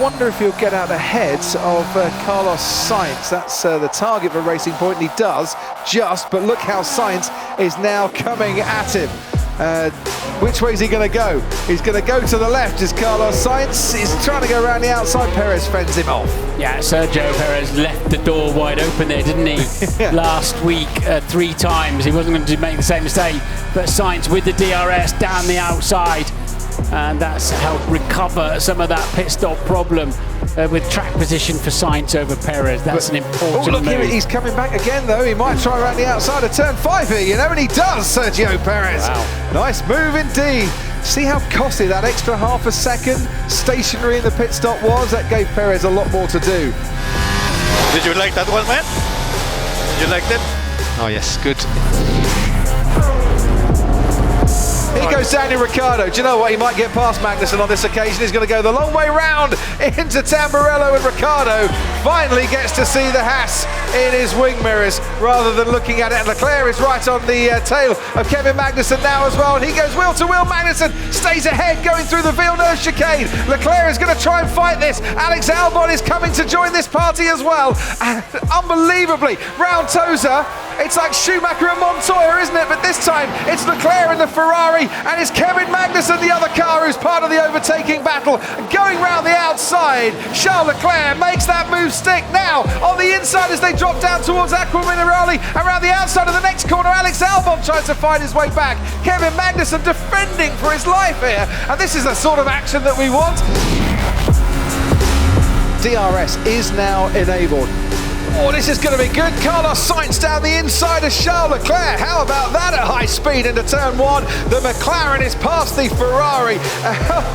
wonder if he'll get out ahead of Carlos Sainz. That's the target for Racing Point, and he does just, but look how Sainz is now coming at him. Which way is he going to go? He's going to go to the left as Carlos Sainz. He's trying to go around the outside. Perez fends him off. Yeah, Sergio Perez left the door wide open there, didn't he? Yeah. Last week, 3 times. He wasn't going to make the same mistake. But Sainz with the DRS down the outside. And that's helped recover some of that pit stop problem with track position for Sainz over Perez. That's an important move. He's coming back again, though. He might try around the outside of turn 5 here, you know, and he does, Sergio Perez. Wow. Nice move indeed. See how costly that extra half a second stationary in the pit stop was? That gave Perez a lot more to do. Did you like that one, man? Did you like that? Oh yes, good. Here goes Daniel Ricciardo. Do you know what? He might get past Magnussen on this occasion. He's going to go the long way round into Tamburello, and Ricciardo finally gets to see the Haas in his wing mirrors rather than looking at it. And Leclerc is right on the tail of Kevin Magnussen now as well. And he goes wheel to wheel. Magnussen stays ahead going through the Villeneuve chicane. Leclerc is going to try and fight this. Alex Albon is coming to join this party as well. And unbelievably, round Tosa. It's like Schumacher and Montoya, isn't it? But this time it's Leclerc in the Ferrari, and it's Kevin Magnussen, the other car, who's part of the overtaking battle. Going round the outside, Charles Leclerc makes that move stick. Now on the inside as they drop down towards Aqua Minerali, around the outside of the next corner, Alex Albon tries to find his way back. Kevin Magnussen defending for his life here, and this is the sort of action that we want. DRS is now enabled. Oh, this is going to be good. Carlos Sainz down the inside of Charles Leclerc. How about that at high speed into turn 1? The McLaren is past the Ferrari.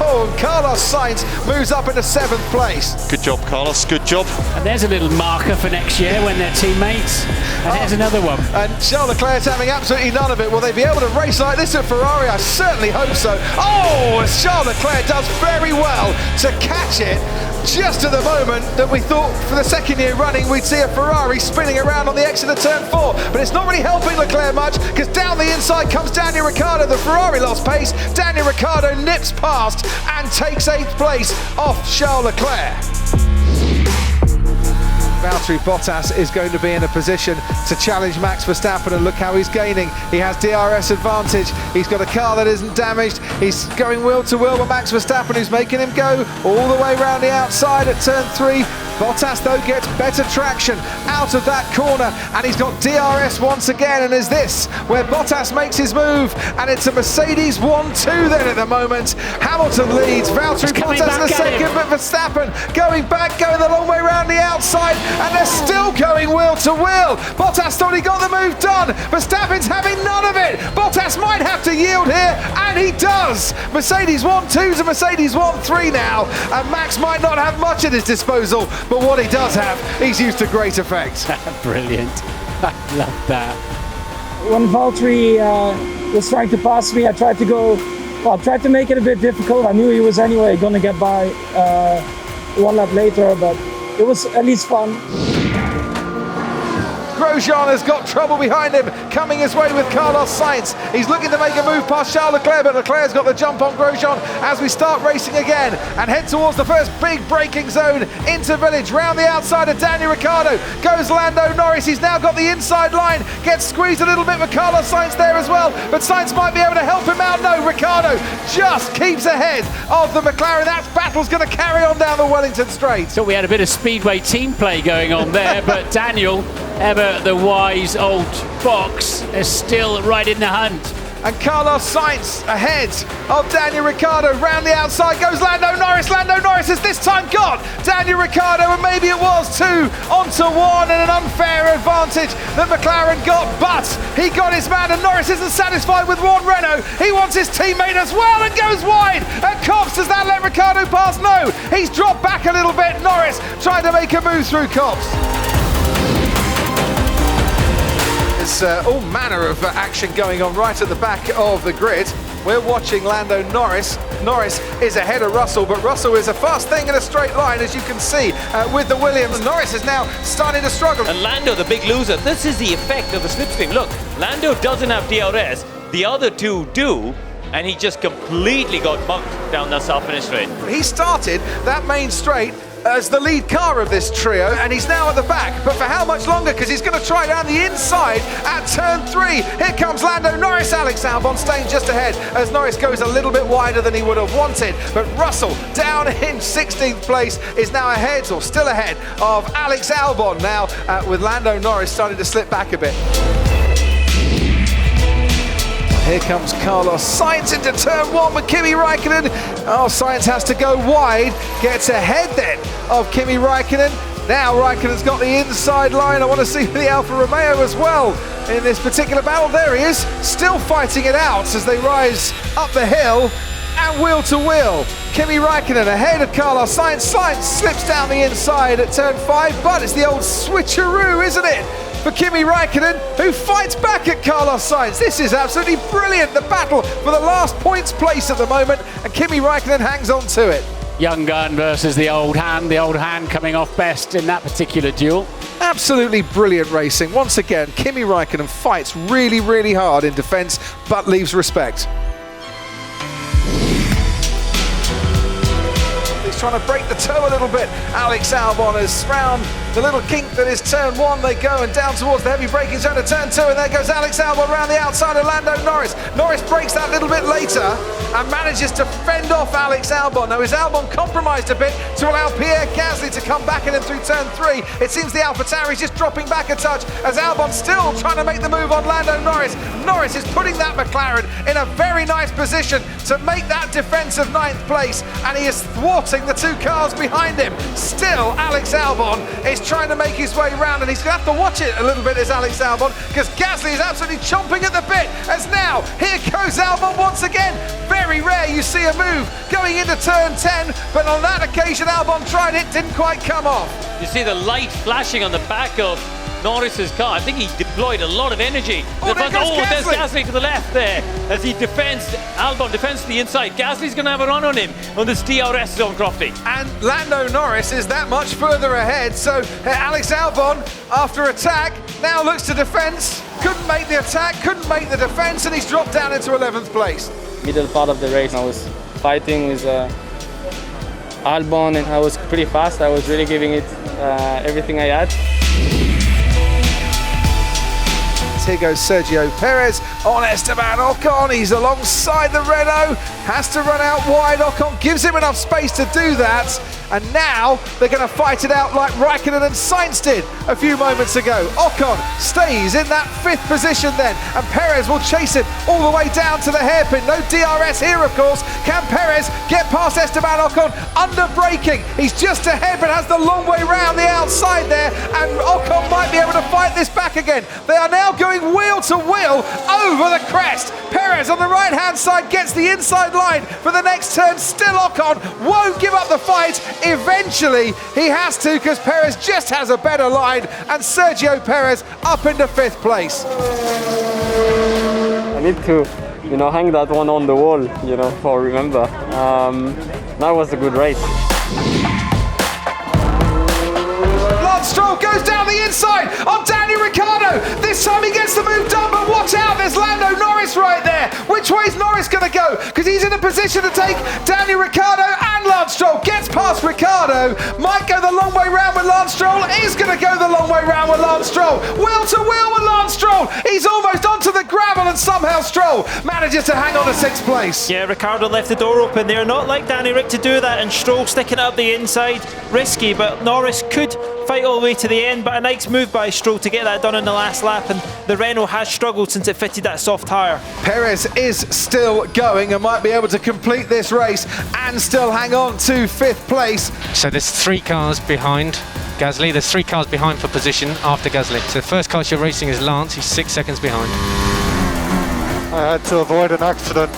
Oh, Carlos Sainz moves up into 7th place. Good job, Carlos. Good job. And there's a little marker for next year when they're teammates. And here's another one. And Charles Leclerc's having absolutely none of it. Will they be able to race like this at Ferrari? I certainly hope so. Oh, Charles Leclerc does very well to catch it just at the moment that we thought for the second year running we'd see a Ferrari spinning around on the exit of turn 4. But it's not really helping Leclerc much, because down the inside comes Daniel Ricciardo. The Ferrari lost pace. Daniel Ricciardo nips past and takes 8th place off Charles Leclerc. Valtteri Bottas is going to be in a position to challenge Max Verstappen, and look how he's gaining. He has DRS advantage. He's got a car that isn't damaged. He's going wheel to wheel with Max Verstappen, who's making him go all the way around the outside at turn 3. Bottas, though, gets better traction out of that corner, and he's got DRS once again. And is this where Bottas makes his move? And it's a Mercedes 1-2 then at the moment. Hamilton leads, Valtteri Bottas in the second, but Verstappen going back, going the long way around the outside, and they're still going wheel to wheel. Bottas thought he got the move done. Verstappen's having none of it. Bottas might have to yield here, and he does. Mercedes 1-2 to Mercedes 1-3 now, and Max might not have much at his disposal, but what he does have, he's used to great effect. Brilliant. I love that. When Valtteri was trying to pass me, I tried to make it a bit difficult. I knew he was anyway going to get by 1 lap later, but it was at least fun. Grosjean has got trouble behind him, coming his way with Carlos Sainz. He's looking to make a move past Charles Leclerc, but Leclerc's got the jump on Grosjean as we start racing again and head towards the first big braking zone into Village. Round the outside of Daniel Ricciardo goes Lando Norris. He's now got the inside line, gets squeezed a little bit with Carlos Sainz there as well, but Sainz might be able to help him out. No, Ricciardo just keeps ahead of the McLaren. That battle's going to carry on down the Wellington Straight. So we had a bit of speedway team play going on there, but Daniel, ever the wise old fox, is still right in the hunt. And Carlos Sainz ahead of Daniel Ricciardo. Round the outside goes Lando Norris. Lando Norris has this time got Daniel Ricciardo, and maybe it was 2 onto 1, and an unfair advantage that McLaren got, but he got his man, and Norris isn't satisfied with Juan Renault. He wants his teammate as well and goes wide. And Copse, does that let Ricciardo pass? No, he's dropped back a little bit. Norris trying to make a move through Copse. There's all manner of action going on right at the back of the grid. We're watching Lando Norris. Norris is ahead of Russell, but Russell is a fast thing in a straight line, as you can see with the Williams. Norris is now starting to struggle. And Lando, the big loser. This is the effect of the slipstream. Look, Lando doesn't have DRS. The other two do. and he just completely got mugged down that start-finish straight. He started that main straight as the lead car of this trio, and he's now at the back. But for how much longer? Because he's going to try down the inside at turn 3. Here comes Lando Norris. Alex Albon staying just ahead as Norris goes a little bit wider than he would have wanted. But Russell, down in 16th place, is now ahead, or still ahead, of Alex Albon now, with Lando Norris starting to slip back a bit. Here comes Carlos Sainz into turn 1 with Kimi Raikkonen. Oh, Sainz has to go wide, gets ahead then of Kimi Raikkonen. Now Raikkonen's got the inside line. I want to see the Alfa Romeo as well in this particular battle. There he is, still fighting it out as they rise up the hill and wheel to wheel. Kimi Raikkonen ahead of Carlos Sainz. Sainz slips down the inside at turn 5, but it's the old switcheroo, isn't it? For Kimi Raikkonen, who fights back at Carlos Sainz. This is absolutely brilliant, the battle for the last points place at the moment, and Kimi Raikkonen hangs on to it. Young gun versus the old hand coming off best in that particular duel. Absolutely brilliant racing. Once again, Kimi Raikkonen fights really, really hard in defence, but leaves respect. He's trying to break the toe a little bit. Alex Albon is round the little kink that is turn 1. They go and down towards the heavy braking zone of turn 2, and there goes Alex Albon around the outside of Lando Norris. Norris breaks that little bit later and manages to fend off Alex Albon. Now, is Albon compromised a bit to allow Pierre Gasly to come back in and through turn 3? It seems the AlphaTauri is just dropping back a touch as Albon still trying to make the move on Lando Norris. Norris is putting that McLaren in a very nice position to make that defensive 9th place, and he is thwarting the 2 cars behind him. Still, Alex Albon is trying to make his way round, and he's going to have to watch it a little bit as Alex Albon, because Gasly is absolutely chomping at the bit. As now, here goes Albon once again. Very rare you see a move going into turn 10, but on that occasion Albon tried it, didn't quite come off. You see the light flashing on the back of Norris's car. I think he deployed a lot of energy. There's Gasly to the left there as he Albon defends to the inside. Gasly's going to have a run on him on this DRS zone, Crofty. And Lando Norris is that much further ahead, so Alex Albon, after attack, now looks to defence. Couldn't make the attack, couldn't make the defence, and he's dropped down into 11th place. Middle part of the race, I was fighting with Albon, and I was pretty fast. I was really giving it everything I had. Here goes Sergio Perez on Esteban Ocon. He's alongside the Renault, has to run out wide. Ocon gives him enough space to do that, and now they're going to fight it out like Raikkonen and Sainz did a few moments ago. Ocon stays in that 5th position then, and Perez will chase it all the way down to the hairpin. No DRS here, of course. Can Perez get past Esteban Ocon under braking? He's just ahead, but has the long way round the outside there, and Ocon might be able to fight this back again. They are now going wheel to wheel over the crest. Perez on the right hand side gets the inside line for the next turn. Still Ocon won't give up the fight. Eventually he has to, because Perez just has a better line, and Sergio Perez up into 5th place. I need to, hang that one on the wall, for remember. That was a good race. Stroll goes down the inside on Daniel Ricciardo. This time he gets the move done, but watch out, there's Lando Norris right there. Which way is Norris going to go? Because he's in a position to take Daniel Ricciardo, and Lance Stroll gets past Ricciardo. Might go the long way round with Lance Stroll. Is going to go the long way round with Lance Stroll. Wheel to wheel with Lance Stroll. He's almost onto the gravel, and somehow Stroll manages to hang on to 6th place. Yeah, Ricciardo left the door open there. Not like Danny Rick to do that, and Stroll sticking it up the inside. Risky, but Norris could fight all the way to the end, but a nice move by Stroll to get that done in the last lap, and the Renault has struggled since it fitted that soft tyre. Perez is still going and might be able to complete this race and still hang on to 5th place. So there's 3 cars behind Gasly. There's 3 cars behind for position after Gasly. So the first car you're racing is Lance. He's 6 seconds behind. I had to avoid an accident.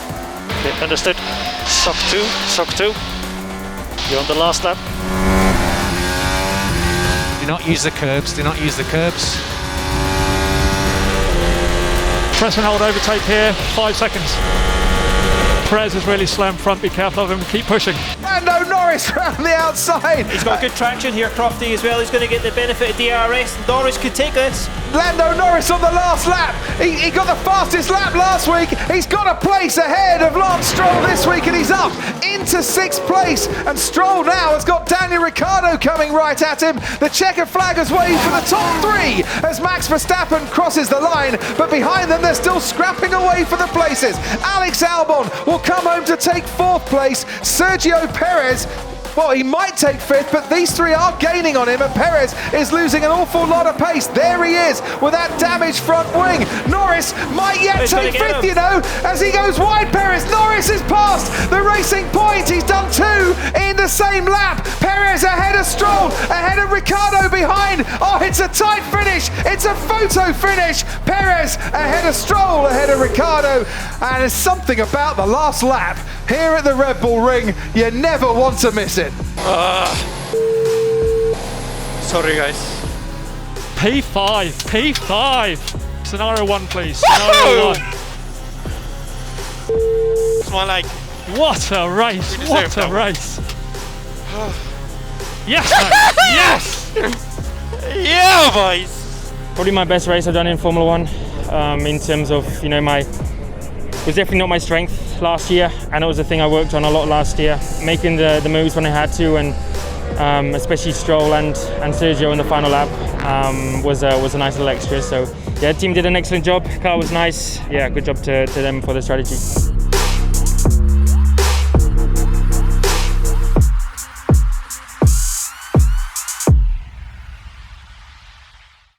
Okay, understood. Sock 2. You're on the last lap. Do not use the curbs. Press and hold overtake here, 5 seconds. Perez is really slow in front. Be careful of him. Keep pushing. Lando Norris around the outside. He's got good traction here, Crofty, as well. He's going to get the benefit of DRS. Norris could take this. Lando Norris on the last lap. He got the fastest lap last week. He's got a place ahead of Lance Stroll this week, and he's up into 6th place. And Stroll now has got Daniel Ricciardo coming right at him. The checkered flag has waved for the top 3 as Max Verstappen crosses the line, but behind them they're still scrapping away for the places. Alex Albon will come home to take 4th place. Sergio Perez, well, he might take 5th, but these 3 are gaining on him, and Perez is losing an awful lot of pace. There he is with that damaged front wing. Norris might yet take 5th, you know, as he goes wide. Perez, Norris is past the racing point. He's done 2 in the same lap. Perez ahead of Stroll, ahead of Ricciardo behind. Oh, it's a tight finish. It's a photo finish. Perez ahead of Stroll, ahead of Ricciardo. And there's something about the last lap here at the Red Bull Ring. You never want to miss it. Sorry, guys. P5. Scenario 1, please. Scenario 1. It's more like... What a race. What a race. Yes, yes. Yeah, boys. Probably my best race I've done in Formula 1 in terms of, you know, it was definitely not my strength last year, and it was a thing I worked on a lot last year, making the moves when I had to, and especially Stroll and Sergio in the final lap was a nice little extra. So yeah, the team did an excellent job. Car was nice. Yeah, good job to them for the strategy.